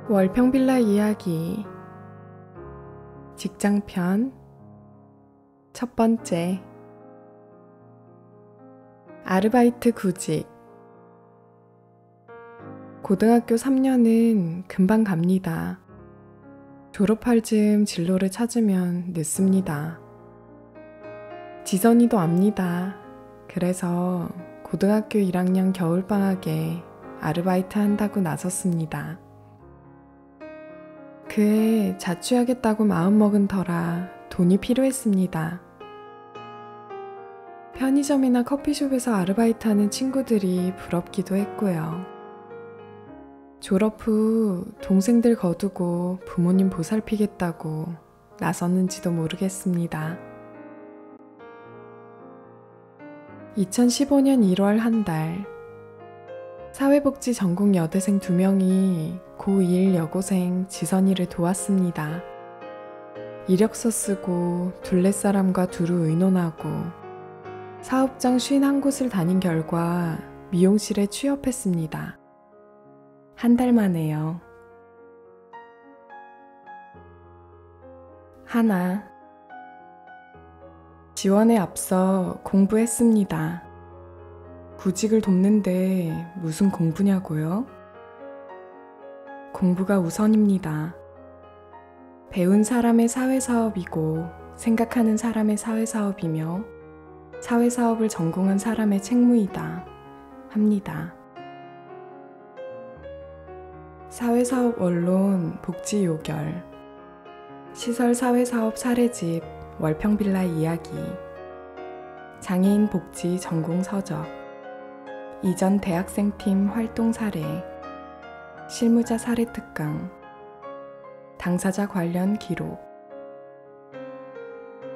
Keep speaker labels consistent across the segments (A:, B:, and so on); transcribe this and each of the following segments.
A: 월평빌라 이야기 직장편 첫 번째. 아르바이트 구직. 고등학교 3년은 금방 갑니다. 졸업할 즈음 진로를 찾으면 늦습니다. 지선이도 압니다. 그래서 고등학교 1학년 겨울방학에 아르바이트 한다고 나섰습니다. 그해 자취하겠다고 마음먹은 터라 돈이 필요했습니다. 편의점이나 커피숍에서 아르바이트하는 친구들이 부럽기도 했고요. 졸업 후 동생들 거두고 부모님 보살피겠다고 나섰는지도 모르겠습니다. 2015년 1월 한 달, 사회복지 전공 여대생 2명이 고1 여고생 지선이를 도왔습니다. 이력서 쓰고 둘레사람과 두루 의논하고 사업장 51곳을 다닌 결과 미용실에 취업했습니다. 한 달 만에요. 하나, 지원에 앞서 공부했습니다. 구직을 돕는데 무슨 공부냐고요? 공부가 우선입니다. 배운 사람의 사회사업이고 생각하는 사람의 사회사업이며 사회사업을 전공한 사람의 책무이다 합니다. 사회사업 원론 복지 요결, 시설 사회사업 사례집 월평빌라 이야기, 장애인 복지 전공 서적, 이전 대학생팀 활동 사례, 실무자 사례 특강, 당사자 관련 기록.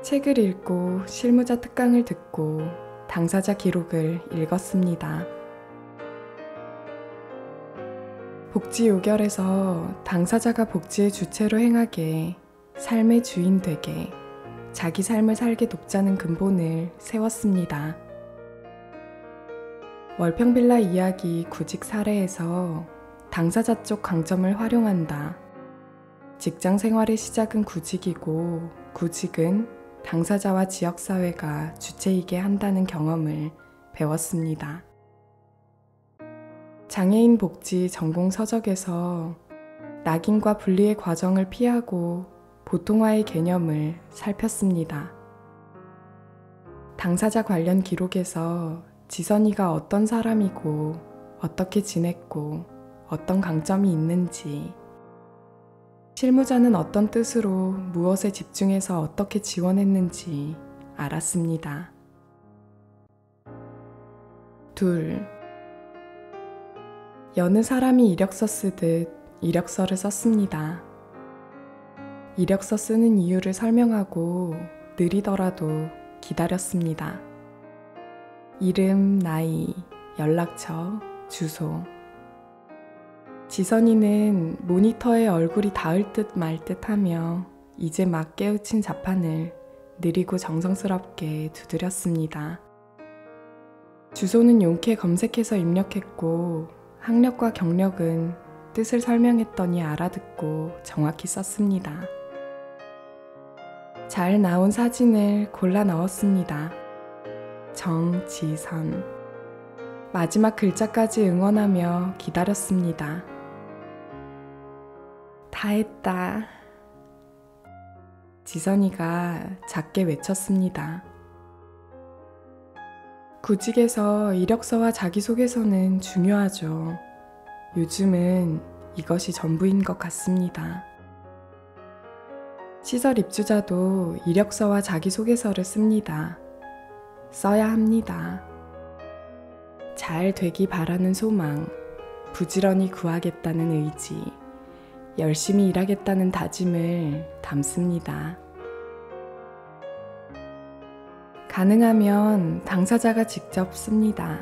A: 책을 읽고 실무자 특강을 듣고 당사자 기록을 읽었습니다. 복지 요결에서 당사자가 복지의 주체로 행하게, 삶의 주인 되게, 자기 삶을 살게 돕자는 근본을 세웠습니다. 월평빌라 이야기 구직 사례에서 당사자 쪽 강점을 활용한다. 직장 생활의 시작은 구직이고 구직은 당사자와 지역사회가 주체이게 한다는 경험을 배웠습니다. 장애인 복지 전공 서적에서 낙인과 분리의 과정을 피하고 보통화의 개념을 살폈습니다. 당사자 관련 기록에서 지선이가 어떤 사람이고 어떻게 지냈고 어떤 강점이 있는지, 실무자는 어떤 뜻으로 무엇에 집중해서 어떻게 지원했는지 알았습니다. 둘, 여느 사람이 이력서 쓰듯 이력서를 썼습니다. 이력서 쓰는 이유를 설명하고 느리더라도 기다렸습니다. 이름, 나이, 연락처, 주소. 지선이는 모니터에 얼굴이 닿을 듯 말 듯 하며 이제 막 깨우친 자판을 느리고 정성스럽게 두드렸습니다. 주소는 용케 검색해서 입력했고 학력과 경력은 뜻을 설명했더니 알아듣고 정확히 썼습니다. 잘 나온 사진을 골라 넣었습니다. 정지선. 마지막 글자까지 응원하며 기다렸습니다. 다 했다. 지선이가 작게 외쳤습니다. 구직에서 이력서와 자기소개서는 중요하죠. 요즘은 이것이 전부인 것 같습니다. 시설 입주자도 이력서와 자기소개서를 씁니다. 써야 합니다. 잘 되기 바라는 소망, 부지런히 구하겠다는 의지, 열심히 일하겠다는 다짐을 담습니다. 가능하면 당사자가 직접 씁니다.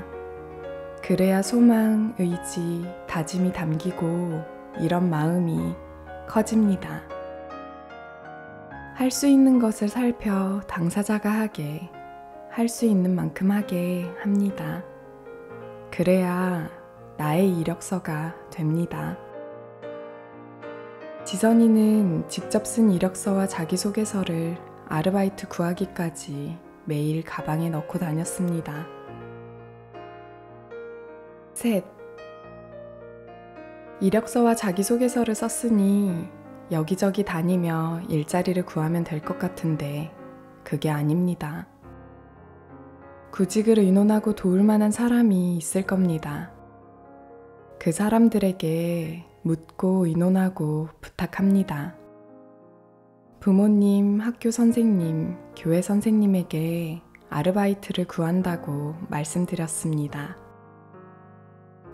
A: 그래야 소망, 의지, 다짐이 담기고 이런 마음이 커집니다. 할 수 있는 것을 살펴 당사자가 하게, 할 수 있는 만큼 하게 합니다. 그래야 나의 이력서가 됩니다. 지선이는 직접 쓴 이력서와 자기소개서를 아르바이트 구하기까지 매일 가방에 넣고 다녔습니다. 셋. 이력서와 자기소개서를 썼으니 여기저기 다니며 일자리를 구하면 될 것 같은데 그게 아닙니다. 구직을 의논하고 도울 만한 사람이 있을 겁니다. 그 사람들에게 묻고 의논하고 부탁합니다. 부모님, 학교 선생님, 교회 선생님에게 아르바이트를 구한다고 말씀드렸습니다.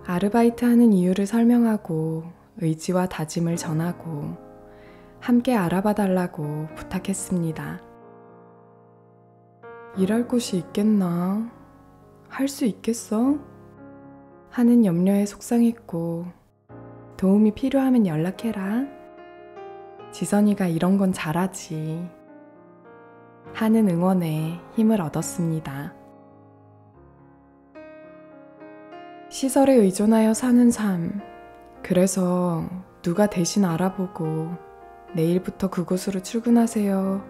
A: 아르바이트 하는 이유를 설명하고 의지와 다짐을 전하고 함께 알아봐 달라고 부탁했습니다. 일할 곳이 있겠나? 할 수 있겠어? 하는 염려에 속상했고 도움이 필요하면 연락해라. 지선이가 이런 건 잘하지. 하는 응원에 힘을 얻었습니다. 시설에 의존하여 사는 삶. 그래서 누가 대신 알아보고 내일부터 그곳으로 출근하세요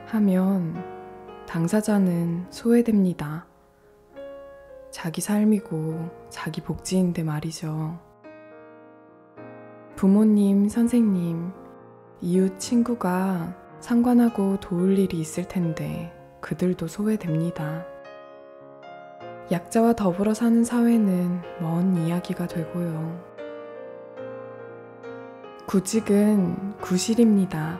A: 하면 당사자는 소외됩니다. 자기 삶이고 자기 복지인데 말이죠. 부모님, 선생님, 이웃, 친구가 상관하고 도울 일이 있을 텐데 그들도 소외됩니다. 약자와 더불어 사는 사회는 먼 이야기가 되고요. 구직은 구실입니다.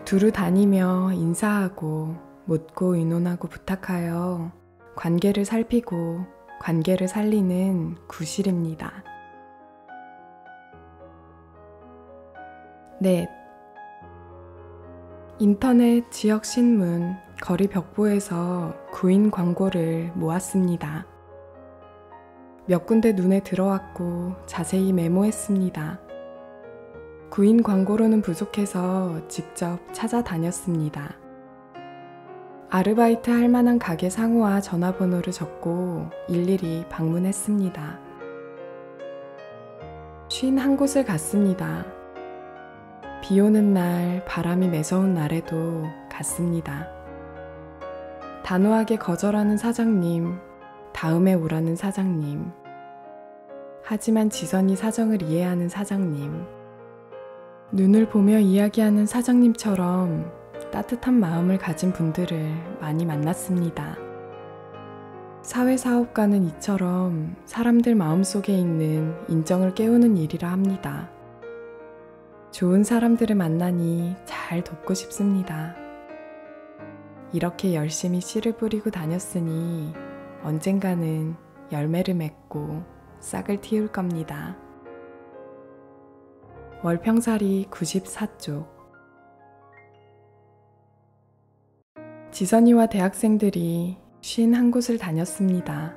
A: 두루 다니며 인사하고 묻고 의논하고 부탁하여 관계를 살피고 관계를 살리는 구실입니다. 넷. 인터넷 지역 신문, 거리 벽보에서 구인 광고를 모았습니다. 몇 군데 눈에 들어왔고 자세히 메모했습니다. 구인 광고로는 부족해서 직접 찾아다녔습니다. 아르바이트 할 만한 가게 상호와 전화번호를 적고 일일이 방문했습니다. 51곳을 갔습니다. 비 오는 날, 바람이 매서운 날에도 갔습니다. 단호하게 거절하는 사장님, 다음에 오라는 사장님. 하지만 지선이 사정을 이해하는 사장님. 눈을 보며 이야기하는 사장님처럼 따뜻한 마음을 가진 분들을 많이 만났습니다. 사회사업가는 이처럼 사람들 마음속에 있는 인정을 깨우는 일이라 합니다. 좋은 사람들을 만나니 잘 돕고 싶습니다. 이렇게 열심히 씨를 뿌리고 다녔으니 언젠가는 열매를 맺고 싹을 틔울 겁니다. 월평살이 94쪽. 지선이와 대학생들이 51곳을 다녔습니다.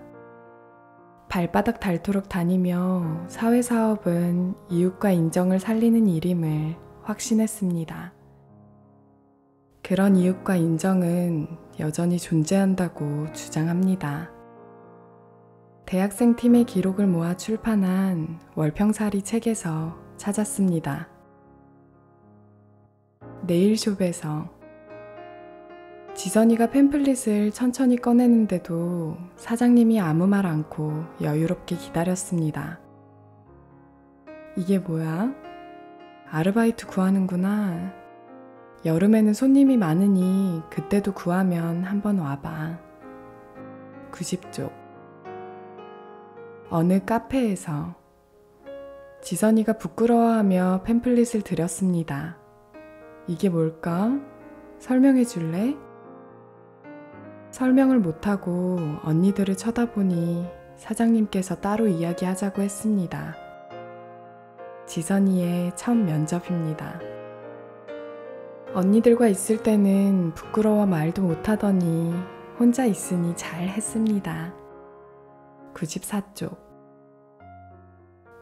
A: 발바닥 닳도록 다니며 사회사업은 이웃과 인정을 살리는 일임을 확신했습니다. 그런 이웃과 인정은 여전히 존재한다고 주장합니다. 대학생 팀의 기록을 모아 출판한 월평살이 책에서 찾았습니다. 네일숍에서 지선이가 팸플릿을 천천히 꺼내는데도 사장님이 아무 말 않고 여유롭게 기다렸습니다. 이게 뭐야? 아르바이트 구하는구나. 여름에는 손님이 많으니 그때도 구하면 한번 와봐. 90쪽. 어느 카페에서 지선이가 부끄러워하며 팸플릿을 드렸습니다. 이게 뭘까? 설명해 줄래? 설명을 못하고 언니들을 쳐다보니 사장님께서 따로 이야기하자고 했습니다. 지선이의 첫 면접입니다. 언니들과 있을 때는 부끄러워 말도 못하더니 혼자 있으니 잘 했습니다. 94쪽.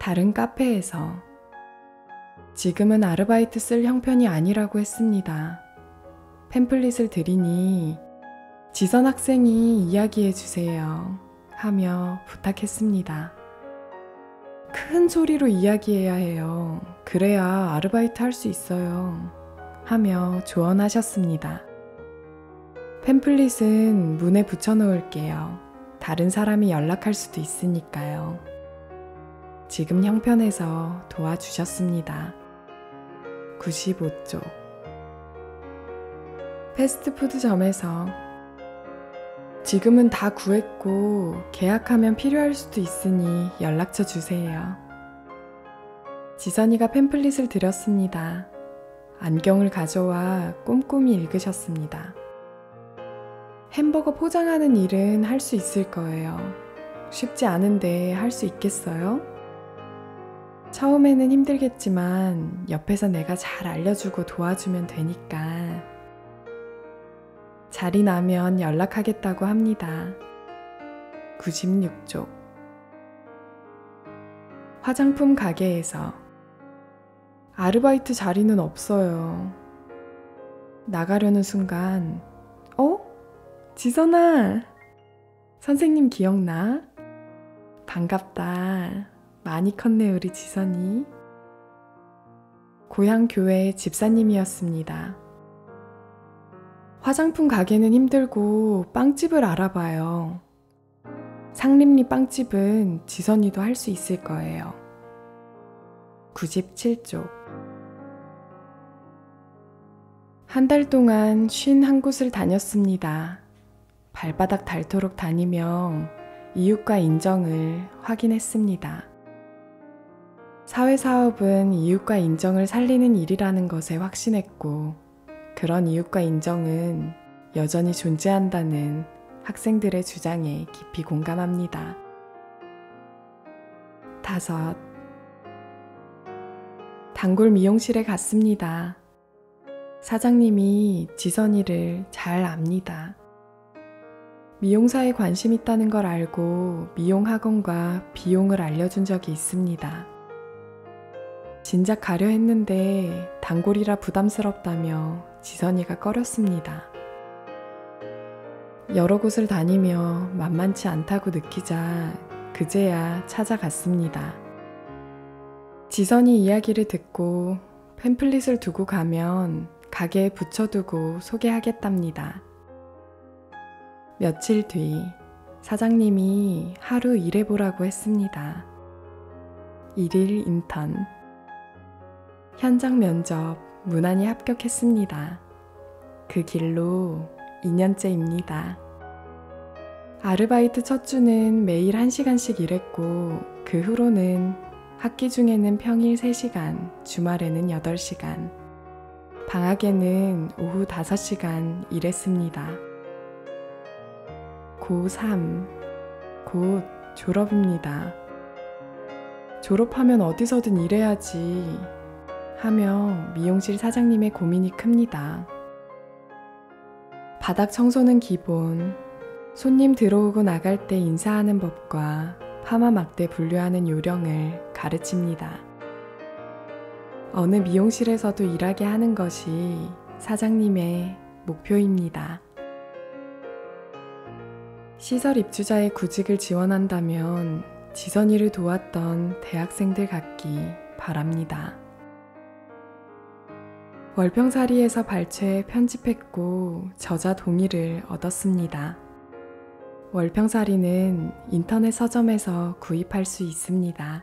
A: 다른 카페에서 지금은 아르바이트 쓸 형편이 아니라고 했습니다. 팸플릿을 드리니 지선 학생이 이야기해 주세요 하며 부탁했습니다. 큰 소리로 이야기해야 해요. 그래야 아르바이트 할 수 있어요. 하며 조언하셨습니다. 팸플릿은 문에 붙여 놓을게요. 다른 사람이 연락할 수도 있으니까요. 지금 형편에서 도와주셨습니다. 95쪽. 패스트푸드점에서 지금은 다 구했고 계약하면 필요할 수도 있으니 연락처 주세요. 지선이가 팸플릿을 드렸습니다. 안경을 가져와 꼼꼼히 읽으셨습니다. 햄버거 포장하는 일은 할 수 있을 거예요. 쉽지 않은데 할 수 있겠어요? 처음에는 힘들겠지만 옆에서 내가 잘 알려주고 도와주면 되니까. 자리 나면 연락하겠다고 합니다. 96쪽. 화장품 가게에서 아르바이트 자리는 없어요. 나가려는 순간 지선아! 선생님 기억나? 반갑다. 많이 컸네 우리 지선이. 고향 교회 집사님이었습니다. 화장품 가게는 힘들고 빵집을 알아봐요. 상림리 빵집은 지선이도 할 수 있을 거예요. 97쪽. 한 달 동안 쉰 한 곳을 다녔습니다. 발바닥 닳도록 다니며 이웃과 인정을 확인했습니다. 사회사업은 이웃과 인정을 살리는 일이라는 것에 확신했고, 그런 이웃과 인정은 여전히 존재한다는 학생들의 주장에 깊이 공감합니다. 5. 단골 미용실에 갔습니다. 사장님이 지선이를 잘 압니다. 미용사에 관심 있다는 걸 알고 미용학원과 비용을 알려준 적이 있습니다. 진작 가려 했는데 단골이라 부담스럽다며 지선이가 꺼렸습니다. 여러 곳을 다니며 만만치 않다고 느끼자 그제야 찾아갔습니다. 지선이 이야기를 듣고 팸플릿을 두고 가면 가게에 붙여두고 소개하겠답니다. 며칠 뒤 사장님이 하루 일해보라고 했습니다. 1일 인턴. 현장 면접 무난히 합격했습니다. 그 길로 2년째입니다. 아르바이트 첫 주는 매일 1시간씩 일했고 그 후로는 학기 중에는 평일 3시간, 주말에는 8시간, 방학에는 오후 5시간 일했습니다. 고3, 곧 졸업입니다. 졸업하면 어디서든 일해야지 하며 미용실 사장님의 고민이 큽니다. 바닥 청소는 기본, 손님 들어오고 나갈 때 인사하는 법과 파마 막대 분류하는 요령을 가르칩니다. 어느 미용실에서도 일하게 하는 것이 사장님의 목표입니다. 시설 입주자의 구직을 지원한다면 지선이를 도왔던 대학생들 같기 바랍니다. 월평사리에서 발췌해 편집했고 저자 동의를 얻었습니다. 월평사리는 인터넷 서점에서 구입할 수 있습니다.